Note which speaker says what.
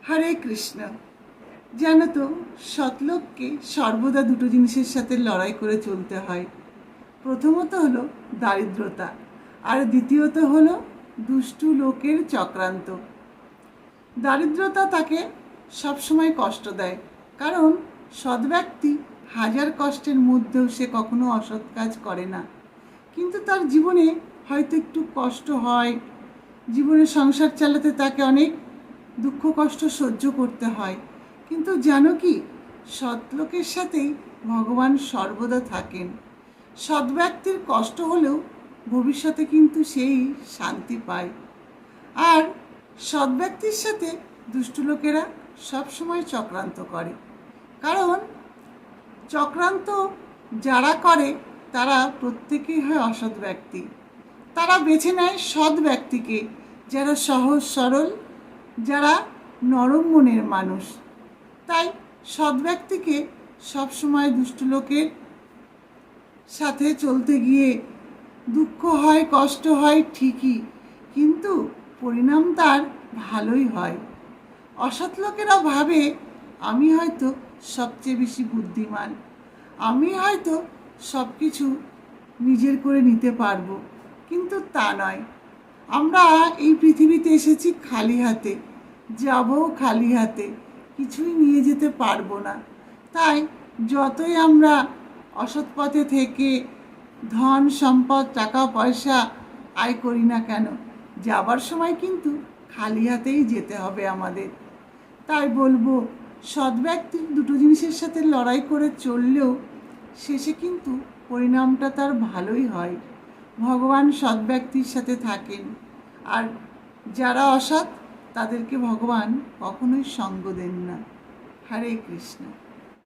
Speaker 1: হরে কৃষ্ণ। জানো তো, সৎলোককে সর্বদা দুটো জিনিসের সাথে লড়াই করে চলতে হয়। প্রথমত হলো দারিদ্রতা, আর দ্বিতীয়ত হলো দুষ্টু লোকের চক্রান্ত। দারিদ্রতা তাকে সবসময় কষ্ট দেয়, কারণ সৎ ব্যক্তি হাজার কষ্টের মধ্যেও সে কখনো অসৎ কাজ করে না। কিন্তু তার জীবনে হয়তো একটু কষ্ট হয়, জীবনে সংসার চালাতে তাকে অনেক দুঃখ কষ্ট সহ্য করতে হয়। কিন্তু জানো কি, সৎ লোকের সাথেই ভগবান সর্বদা থাকেন। সৎ ব্যক্তির কষ্ট হলেও ভবিষ্যতে কিন্তু সেই শান্তি পায়। আর সৎ ব্যক্তির সাথে দুষ্ট লোকেরা সবসময় চক্রান্ত করে, কারণ চক্রান্ত যারা করে তারা প্রত্যেকেই হয় অসৎ ব্যক্তি। তারা বেছে নেয় সৎ ব্যক্তিকে, যারা সহজ সরল, যারা নরম মনের মানুষ। তাই সৎ ব্যক্তিকে সবসময় দুষ্ট লোকের সাথে চলতে গিয়ে দুঃখ হয়, কষ্ট হয় ঠিকই, কিন্তু পরিণাম তার ভালোই হয়। অসৎ লোকেরা ভাবে আমি হয়তো সবচেয়ে বেশি বুদ্ধিমান, আমি হয়তো সব কিছু নিজের করে নিতে পারবো, কিন্তু তা নয়। আমরা এই পৃথিবীতে এসেছি খালি হাতে, যাবো খালি হাতে, কিছুই নিয়ে যেতে পারবো না। তাই যতই আমরা অসৎ পথে থেকে ধন সম্পদ টাকা পয়সা আয় করি না কেন, যাবার সময় কিন্তু খালি হাতেই যেতে হবে আমাদের। তাই বলবো, সৎ ব্যক্তি দুটো জিনিসের সাথে লড়াই করে চললেও শেষে কিন্তু পরিণামটা তার ভালোই হয়। ভগবান সৎ ব্যক্তির সাথে থাকেন, আর যারা অসৎ তাদেরকে ভগবান কখনোই সঙ্গ দেন না। হরে কৃষ্ণ।